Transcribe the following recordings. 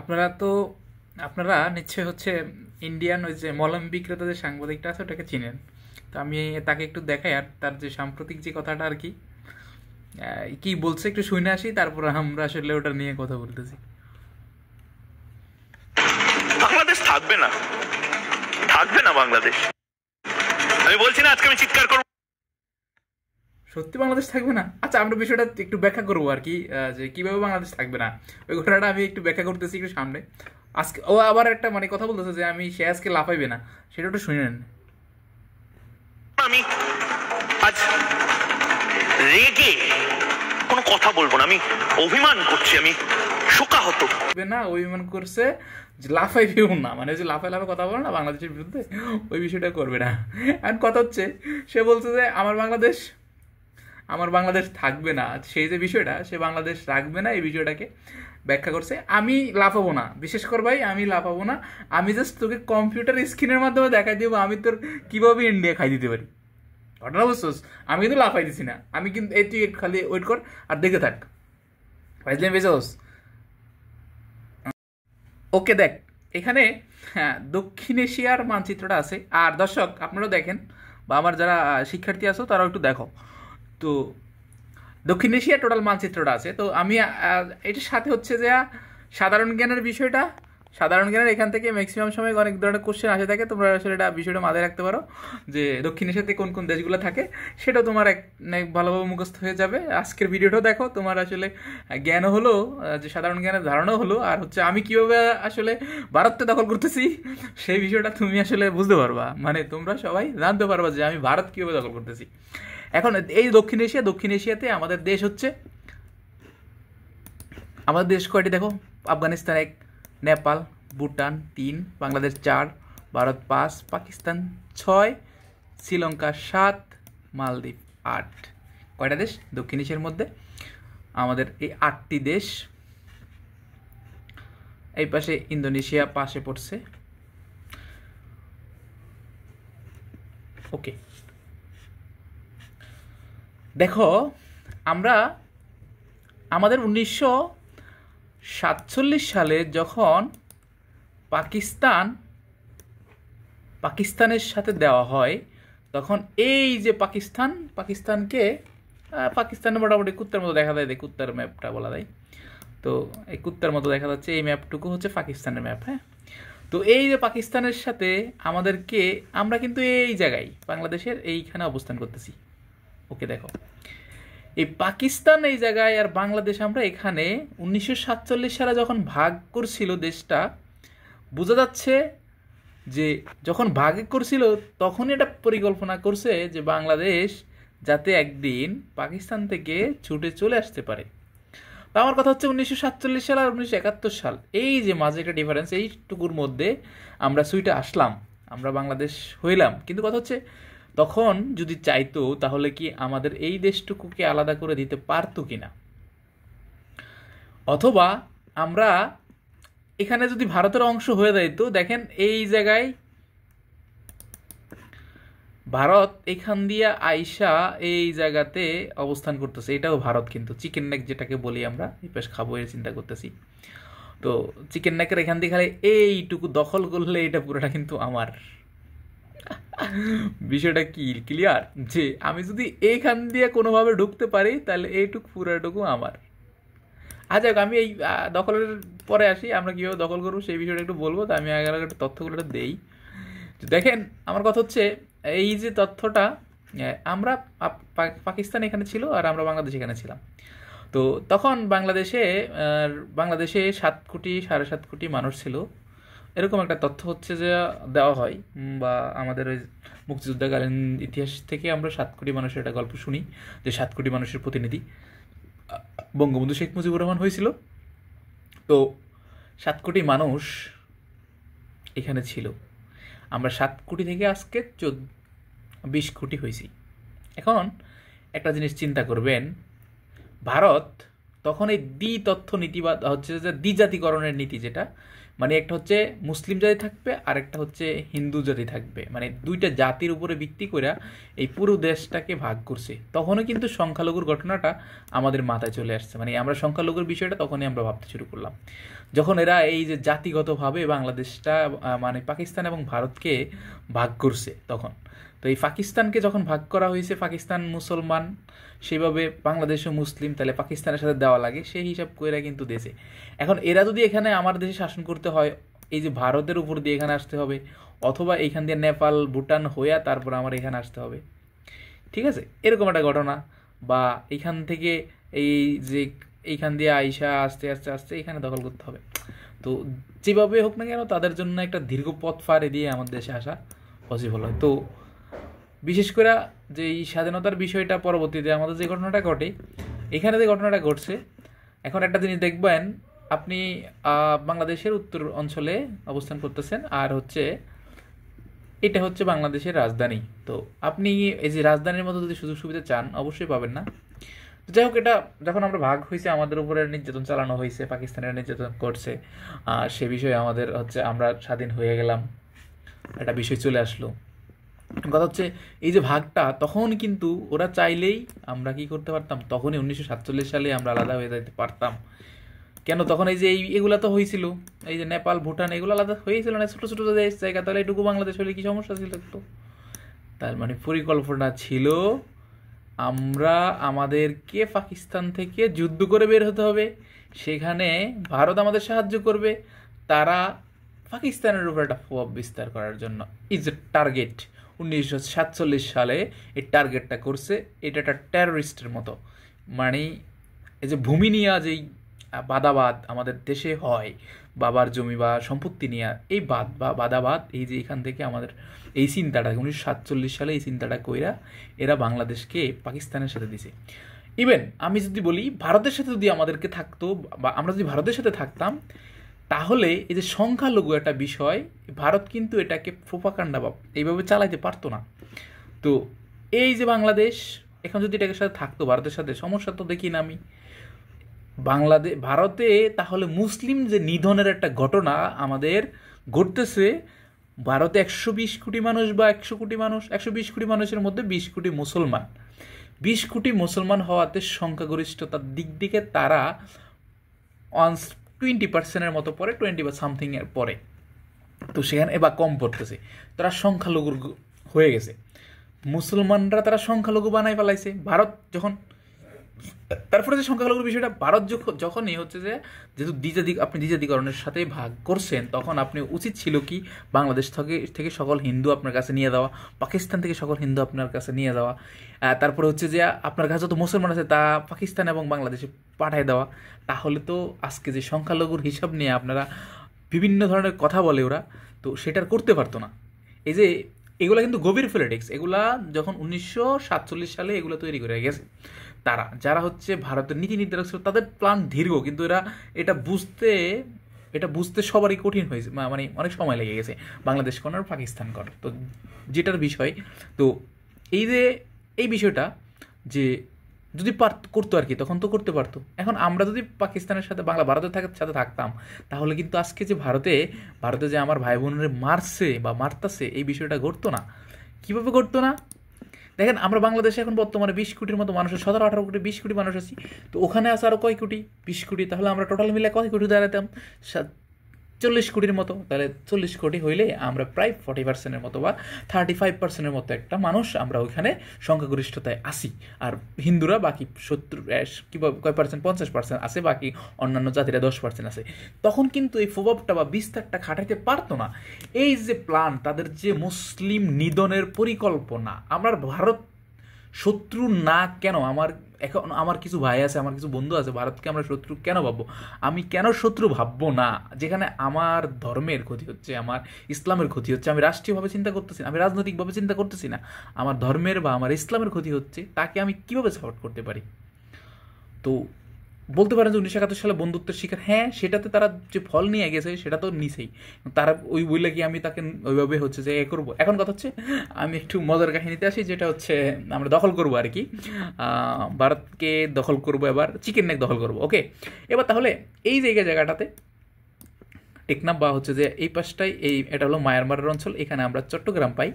আপনারা তো আপনারা নিশ্চয়ই হচ্ছে ইন্ডিয়ান ওই যে মলম বিক্রেতা যে সাংবাদিকটা আছে ওটাকে চিনেন। তো আমি তাকে একটু দেখাই আর তার যে সাম্প্রতিক যে কথাটা আর কি কি বলছে একটু শুনে আসি, তারপর আমরা আসলে ওটা নিয়ে কথা বলতেছি। বাংলাদেশ থাকবে না, থাকবে না বাংলাদেশ। আমি বলছি না আজকে আমি চিৎকার করবো। সত্যি বাংলাদেশ থাকবে না? আচ্ছা, আমরা বিষয়টা একটু ব্যাখ্যা করবো আর কি, যে কিভাবে বাংলাদেশ থাকবে না ওই ঘটনাটা আমি একটু ব্যাখ্যা করতেছি একটু সামনে। আজকে ও আবার একটা কথা বলতেছে যে আমি সে আজকে লাফাইবে না, সেটা একটু শুনে নেন। আমি আজ রেগে কোনো কথা বলবো না, আমি অভিমান করছি, আমি শোকাহত না, অভিমান করছে যে লাফাইবেও না, যে লাফাই লাফাই কথা বলে না বাংলাদেশের বিরুদ্ধে, ওই বিষয়টা করবে না। আর কথা হচ্ছে সে বলছে যে আমার বাংলাদেশ থাকবে না, সেই যে বিষয়টা সে বাংলাদেশ রাখবে না এই বিষয়টাকে ব্যাখ্যা করছে। আমি লাফাবো না, বিশেষ করে ভাই আমি লাফাবো না, আমি জাস্ট তোকে কম্পিউটার স্ক্রিনের মাধ্যমে দেখাই দেবো আমি তোর কিভাবে ইন্ডিয়া খাই দিতে পারি। ঘটনা বুঝছোস? আমি কিন্তু লাফাই দিছি না, আমি কিন্তু এই তুই খালি ওয়েট কর আর দেখে থাক, বুঝলেন বুঝছোস? ওকে দেখ এখানে, হ্যাঁ, দক্ষিণ এশিয়ার মানচিত্রটা আছে। আর দর্শক আপনারাও দেখেন, বা আমার যারা শিক্ষার্থী আছো তারাও একটু দেখো। তো দক্ষিণ এশিয়া টোটাল মানচিত্রটা আছে। তো আমি এটার সাথে হচ্ছে যে সাধারণ জ্ঞানের বিষয়টা, সাধারণ জ্ঞানের এখান থেকে ম্যাক্সিমাম সময় অনেক ধরনের কোশ্চেন আসে থাকে, তোমরা আসলে এটা বিষয়টা মাথায় রাখতে পারো যে দক্ষিণ এশিয়াতে কোন কোন দেশগুলো থাকে, সেটা তোমার ভালোভাবে মুখস্থ হয়ে যাবে। আজকের ভিডিওটাও দেখো, তোমার আসলে জ্ঞানও হলো, যে সাধারণ জ্ঞানের ধারণাও হলো, আর হচ্ছে আমি কীভাবে আসলে ভারতকে দখল করতেছি সেই বিষয়টা তুমি আসলে বুঝতে পারবা, তোমরা সবাই জানতে পারবা যে আমি ভারত কীভাবে দখল করতেছি। এখন এই দক্ষিণ এশিয়াতে আমাদের দেশ হচ্ছে, আমাদের দেশ কয়টি দেখো: আফগানিস্তান 1, নেপাল, ভুটান 3, বাংলাদেশ 4, ভারত 5, পাকিস্তান 6, শ্রীলঙ্কা 7, মালদ্বীপ 8। কয়টা দেশ দক্ষিণ এশিয়ার মধ্যে? আমাদের এই 8টি দেশ। এই পাশে ইন্দোনেশিয়া পাশে পড়ছে। ওকে, দেখো আমরা আমাদের 1947 সালে যখন পাকিস্তানের সাথে দেওয়া হয়, তখন এই যে পাকিস্তানের মোটামুটি কুত্তার মতো দেখা যায়, কুত্তার ম্যাপটা বলা যায়। তো এই কুত্তার মতো দেখা যাচ্ছে, এই ম্যাপটুকু হচ্ছে পাকিস্তানের ম্যাপ। হ্যাঁ, তো এই যে পাকিস্তানের সাথে আমরা কিন্তু এই জায়গায় বাংলাদেশের এইখানে অবস্থান করতেছি। ওকে, দেখো এই পাকিস্তান এই জায়গায় আর বাংলাদেশ আমরা এখানে। 1947 সালে যখন ভাগ করছিল দেশটা, বোঝা যাচ্ছে যে যখন ভাগ করছিল তখনই এটা পরিকল্পনা করছে যে বাংলাদেশ যাতে একদিন পাকিস্তান থেকে ছুটে চলে আসতে পারে। তো আমার কথা হচ্ছে 1947 সাল আর 1971 সাল, এই যে মাঝে একটা ডিফারেন্স, এইটুকুর মধ্যে আমরা সুইটে আসলাম, আমরা বাংলাদেশ হইলাম। কিন্তু কথা হচ্ছে তখন যদি চাইতো তাহলে কি আমাদের এই দেশটুকুকে আলাদা করে দিতে পারতো কিনা, অথবা আমরা এখানে যদি ভারতের অংশ হয়ে যায়। তো দেখেন এই জায়গায় ভারত এখান দিয়ে আইসা এই জায়গাতে অবস্থান করতেছে, এটাও ভারত কিন্তু চিকেন নেক যেটাকে বলি আমরা, এই পাশ খাবো এর চিন্তা করতেছি। তো চিকেন নেকের এখান দিয়ে খালি এইটুকু দখল করলে এটা পুরোটা কিন্তু আমার। বিষয়টা কি ক্লিয়ার? যে আমি যদি এইখান দিয়ে কোনোভাবে ঢুকতে পারি তাহলে এইটুকু পুরোটুকু আমার। আচ্ছা, আমি এই দখলের পরে আসি, আমরা কীভাবে দখল করবো সেই বিষয়টা একটু বলবো। তো আমি আগে একটু তথ্যগুলো দেই। দেখেন আমার কথা হচ্ছে এই যে তথ্যটা, আমরা পাকিস্তান এখানে ছিল আর আমরা বাংলাদেশ এখানে ছিলাম। তো তখন বাংলাদেশে 7 কোটি 7.5 কোটি মানুষ ছিল, এরকম একটা তথ্য হচ্ছে যে দেওয়া হয়, বা আমাদের ওই মুক্তিযুদ্ধকালীন ইতিহাস থেকে আমরা 7 কোটি মানুষের একটা গল্প শুনি, যে 7 কোটি মানুষের প্রতিনিধি বঙ্গবন্ধু শেখ মুজিবুর রহমান হয়েছিল। তো 7 কোটি মানুষ এখানে ছিল, আমরা 7 কোটি থেকে আজকে 20 কোটি হয়েছি। এখন একটা জিনিস চিন্তা করবেন, ভারত তখন এই দ্বিতথ্য নীতি বা হচ্ছে যে দ্বিজাতিকরণের নীতি, যেটা মানে একটা হচ্ছে মুসলিম জাতি থাকবে আর একটা হচ্ছে হিন্দু জাতি থাকবে, মানে দুইটা জাতির উপরে ভিত্তি করে এই পুরো দেশটাকে ভাগ করছে। তখনও কিন্তু সংখ্যালঘুর ঘটনাটা আমাদের মাথায় চলে আসছে, মানে আমরা সংখ্যালঘুর বিষয়টা তখনই আমরা ভাবতে শুরু করলাম যখন এরা এই যে জাতিগতভাবে বাংলাদেশটা মানে পাকিস্তান এবং ভারতকে ভাগ করছে তখন। তো এই পাকিস্তানকে যখন ভাগ করা হয়েছে, পাকিস্তান মুসলমান সেইভাবে বাংলাদেশও মুসলিম, তাহলে পাকিস্তানের সাথে দেওয়া লাগে সেই হিসাব করে কিন্তু দেশে। এখন এরা যদি এখানে আমার দেশে শাসন করতে হয়, এই যে ভারতের উপর দিয়ে এখানে আসতে হবে, অথবা এইখান দিয়ে নেপাল ভুটান হইয়া তারপর আমার এখানে আসতে হবে, ঠিক আছে, এরকম একটা ঘটনা। বা এইখান থেকে এই যে এইখান দিয়ে আইসা আস্তে আস্তে আস্তে এখানে দখল করতে হবে। তো যেভাবে হোক না কেন তাদের জন্য একটা দীর্ঘ পথ পাড়ি দিয়ে আমাদের দেশে আসা পসিবল হয়। তো বিশেষ করে যে এই স্বাধীনতার বিষয়টা পরবর্তীতে আমাদের যে ঘটনাটা ঘটে, এখানে যে ঘটনাটা ঘটছে, এখন একটা জিনিস দেখবেন, আপনি বাংলাদেশের উত্তর অঞ্চলে অবস্থান করতেছেন, আর হচ্ছে এটা হচ্ছে বাংলাদেশের রাজধানী। তো আপনি এই যে রাজধানীর মতো যদি সুযোগ সুবিধা চান অবশ্যই পাবেন না। যাই হোক, এটা যখন আমরা ভাগ হয়েছে, আমাদের উপরে নির্যাতন চালানো হয়েছে, পাকিস্তানের নির্যাতন করছে, সে বিষয়ে আমাদের হচ্ছে আমরা স্বাধীন হয়ে গেলাম, একটা বিষয় চলে আসলো। কথা হচ্ছে এই যে ভাগটা, তখন কিন্তু ওরা চাইলেই আমরা কি করতে পারতাম, তখনই 1947 সালে আমরা আলাদা হয়ে যেতে পারতাম। কেন তখন এই যে এগুলা তো হয়েছিল, এই যে নেপাল ভুটান এগুলো আলাদা হয়েছিল না, ছোটো ছোটো জায়গা, তাহলে এটুকু বাংলাদেশ হলে কি সমস্যা ছিল একটু? তার মানে পরিকল্পনা ছিল আমরা আমাদেরকে পাকিস্তান থেকে যুদ্ধ করে বের হতে হবে, সেখানে ভারত আমাদের সাহায্য করবে, তারা পাকিস্তানের উপর একটা প্রভাব বিস্তার করার জন্য ইজ এ টার্গেট। 1947 সালে এই টার্গেটটা করছে, এটা একটা টেররিস্টের মতো। মানে এই যে ভূমি নিয়ে যেই বাদাবাদ আমাদের দেশে হয়, বাবার জমি বা সম্পত্তি নিয়ে এই বাদ বা বাদাবাদ, এই যে এখান থেকে আমাদের এই চিন্তাটা 1947 সালে এই চিন্তাটা কইরা এরা বাংলাদেশকে পাকিস্তানের সাথে দিছে। ইভেন আমি যদি বলি ভারতের সাথে যদি আমাদেরকে থাকতো, বা আমরা যদি ভারতের সাথে থাকতাম, তাহলে এই যে সংখ্যালঘু একটা বিষয়, ভারত কিন্তু এটাকে প্রোপাগান্ডা বা এইভাবে চালাইতে পারতো না। তো এই যে বাংলাদেশ এখন যদি এটাকে সাথে থাকতো ভারতের সাথে, সমস্যা তো দেখি না আমি। ভারতে তাহলে মুসলিম যে নিধনের একটা ঘটনা আমাদের ঘটতেছে, ভারতে 120 কোটি মানুষ বা 100 কোটি মানুষ, 120 কোটি মানুষের মধ্যে 20 কোটি মুসলমান, 20 কোটি মুসলমান হওয়াতে সংখ্যাগরিষ্ঠতার দিক দিকে তারা 20% মতো পরে, 20 বা সামথিং এর পরে, তো সেখানে এবার কম পড়তেছে, তারা সংখ্যালঘু হয়ে গেছে। মুসলমানরা তারা সংখ্যালঘু বানাই ফেলাইছে ভারত যখন। তারপরে যে সংখ্যালঘুর বিষয়টা, ভারত যখনই হচ্ছে যে যেহেতু আপনি দ্বিজাতিকরণের সাথে ভাগ করছেন, তখন আপনি উচিত ছিল কি বাংলাদেশ থেকে সকল হিন্দু আপনার কাছে নিয়ে যাওয়া, পাকিস্তান থেকে সকল হিন্দু আপনার কাছে নিয়ে যাওয়া, তারপরে হচ্ছে যে আপনার কাছে যত মুসলমান আছে তা পাকিস্তান এবং বাংলাদেশে পাঠিয়ে দেওয়া। তাহলে তো আজকে যে সংখ্যালঘুর হিসাব নিয়ে আপনারা বিভিন্ন ধরনের কথা বলে ওরা, তো সেটার করতে পারতো না। এই যে এগুলা কিন্তু গভীর পলিটিক্স, এগুলা যখন 1947 সালে এগুলো তৈরি করে গেছে তারা, যারা হচ্ছে ভারতের নীতি নির্ধারক ছিল, তাদের প্ল্যান দীর্ঘ, কিন্তু এরা এটা বুঝতে সবারই কঠিন হয়েছে, মানে অনেক সময় লেগে গেছে বাংলাদেশ কোন আর পাকিস্তান কোন। তো যেটার বিষয়, তো এই বিষয়টা যে যদি করতো আর কি, তখন তো করতে পারতো। এখন আমরা যদি পাকিস্তানের সাথে ভারতের সাথে থাকতাম, তাহলে কিন্তু আজকে যে ভারতে যে আমার ভাই বোনের মারছে বা মারতাছে, এই বিষয়টা ঘটতো না। কীভাবে ঘটতো না? দেখেন, আমরা বাংলাদেশে এখন বর্তমানে 20 কোটির মতো মানুষ, 17-18 কোটি 20 কোটি মানুষ আছি। তো ওখানে আছে আরও কয় কোটি? 20 কোটি। তাহলে আমরা টোটাল মিলে কয় কোটি দাঁড়াতাম? 40 কোটির মতো। তাহলে 40 কোটি হইলে আমরা প্রায় 40%-এর মতো বা 35%-এর মতো একটা মানুষ আমরা ওইখানে সংখ্যাগরিষ্ঠতায় আসি। আর হিন্দুরা বাকি কয় পার্সেন্ট? 50% আছে, বাকি অন্যান্য জাতিরা 10% আছে। তখন কিন্তু এই প্রভাবটা বা বিস্তারটা খাটাইতে পারতো না। এই যে প্ল্যান, তাদের যে মুসলিম নিধনের পরিকল্পনা, আমরা ভারত শত্রু না কেন? আমার কিছু ভাই আছে, আমার কিছু বন্ধু আছে, ভারতকে আমরা শত্রু কেন ভাববো? আমি কেন শত্রু ভাববো না? যেখানে আমার ধর্মের ক্ষতি হচ্ছে, আমার ইসলামের ক্ষতি হচ্ছে, আমি রাষ্ট্রীয়ভাবে চিন্তা করতেছি না, আমি রাজনৈতিকভাবে চিন্তা করতেছি না, আমার ধর্মের বা আমার ইসলামের ক্ষতি হচ্ছে, তাকে আমি কিভাবে সাপোর্ট করতে পারি? তো বলতে পারেন যে 1971 সালে বন্ধুত্বের শিকার, হ্যাঁ, সেটাতে তারা যে ফল নিয়ে গেছে সেটা তো নিছেই, তারা ওই বইলে কি আমি তাকে ওইভাবে হচ্ছে যে করবো। এখন কথা হচ্ছে আমি একটু মজার কাহিনীতে আসি, যেটা হচ্ছে আমরা দখল করবো আর কি, ভারতকে দখল করবো, এবার চিকেন নেক দখল করবো। ওকে, এবার তাহলে এই জায়গাটাতে টেকনাফ বা হচ্ছে যে এই পাশটায় এটা হলো মায়ানমারের অঞ্চল, এখানে আমরা চট্টগ্রাম পাই।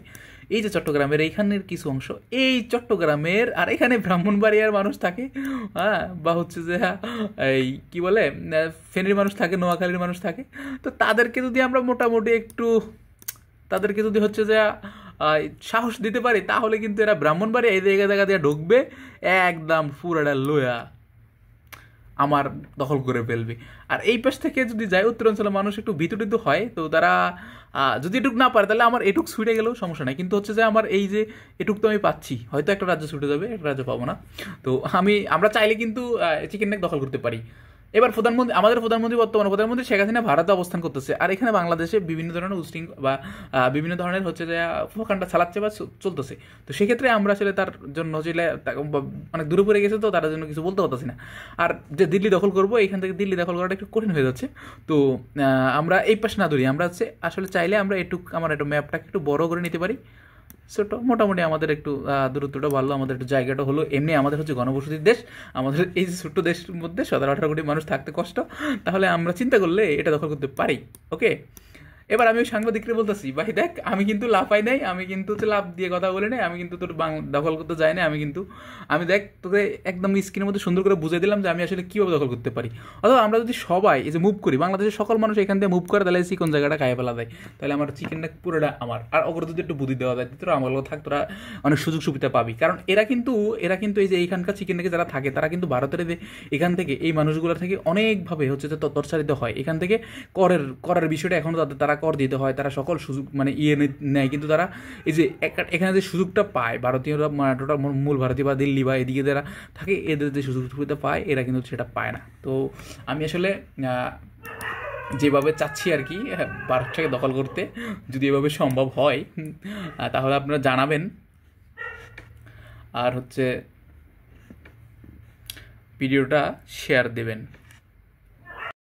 এই যে চট্টগ্রামের এইখানের কিছু অংশ এই চট্টগ্রামের, আর এখানে ব্রাহ্মণবাড়িয়ার মানুষ থাকে, হ্যাঁ, বা হচ্ছে যে এই কি বলে ফেনীর মানুষ থাকে, নোয়াখালীর মানুষ থাকে। তো তাদেরকে যদি আমরা মোটামুটি একটু তাদেরকে যদি হচ্ছে যে সাহস দিতে পারি, তাহলে কিন্তু এরা ব্রাহ্মণবাড়িয়া এই জায়গা দিয়ে ঢুকবে, একদম পুরাটা লোয়া আমার দখল করে ফেলবে। আর এই পাশ থেকে যদি যায় উত্তরাঞ্চলের মানুষ একটু ভীতু হয়, তো তারা যদি এটুক না পারে তাহলে আমার এটুক ছুটে গেলেও সমস্যা নাই, কিন্তু হচ্ছে যে আমার এই যে এটুক তো আমি পাচ্ছি, হয়তো একটা রাজ্য ছুটে যাবে, একটা রাজ্য পাবো না। তো আমরা চাইলে কিন্তু চিকেন নেক দখল করতে পারি। এবার আমাদের প্রধানমন্ত্রী, বর্তমান প্রধানমন্ত্রী শেখ হাসিনা ভারতে অবস্থান করতেছে, আর এখানে বাংলাদেশে বিভিন্ন ধরনের বা বিভিন্ন ধরনের হচ্ছে যে প্রকাণ্ডা চালাচ্ছে বা চলতেছে। তো সেক্ষেত্রে আমরা আসলে তার জন্য হচ্ছে অনেক দূরে পড়ে গেছে, তো তার জন্য কিছু বলতে পারতেছি না। আর যে দিল্লি দখল করবো, এখান থেকে দিল্লি দখল করাটা একটু কঠিন হয়ে যাচ্ছে। তো আমরা এই পাশ না ধরি, আমরা হচ্ছে আসলে চাইলে আমরা আমার একটু ম্যাপটাকে একটু বড় করে নিতে পারি। ছোটো মোটামুটি আমাদের একটু দূরত্বটা ভালো, আমাদের একটু জায়গাটা হলো, এমনি আমাদের হচ্ছে ঘনবসতির দেশ, আমাদের এই যে ছোট্ট দেশের মধ্যে 17-18 কোটি মানুষ থাকতে কষ্ট, তাহলে আমরা চিন্তা করলে এটা দখল করতে পারি। ওকে, এবার আমি ওই সাংবাদিককে বলতেছি, ভাই দেখ আমি কিন্তু লাফাই নাই, আমি কিন্তু লাভ দিয়ে কথা বলে নাই, আমি কিন্তু তোর দখল করতে যাই না, আমি দেখ তোকে একদম স্ক্রিনের মধ্যে সুন্দর করে বুঝিয়ে দিলাম যে আমি আসলে কীভাবে দখল করতে পারি। অথবা আমরা যদি সবাই এই যে মুভ করি, বাংলাদেশের সকল মানুষ এখান থেকে মুভ করে, তাহলে চিকন জায়গাটা খাইয়ে ফেলা যায়, তাহলে আমার চিকেনটা পুরোটা আমার। আর ওগুলো যদি একটু বুদ্ধি দেওয়া যায়, তোরা আমার থাক, তোরা অনেক সুযোগ সুবিধা পাবি। কারণ এরা কিন্তু এই যে এইখানকার চিকেন থেকে যারা থাকে, তারা কিন্তু ভারতের এখান থেকে এই মানুষগুলোর থেকে অনেকভাবে হচ্ছে যে তৎসারিত হয়। এখান থেকে করের বিষয়টা এখনও তারা কর দিতে হয়, তারা সকল সুযোগ নেয়, কিন্তু তারা এই যে এখানে যে সুযোগটা পায় ভারতীয়রা, টোটাল মূল ভারতীয় বা দিল্লি বা এদিকে যারা থাকে, এদের যে সুযোগ সুবিধা পায়, এরা কিন্তু সেটা পায় না। তো আমি আসলে যেভাবে চাচ্ছি আর কি ভারতটাকে দখল করতে, যদি এভাবে সম্ভব হয় তাহলে আপনারা জানাবেন, আর হচ্ছে ভিডিওটা শেয়ার দেবেন।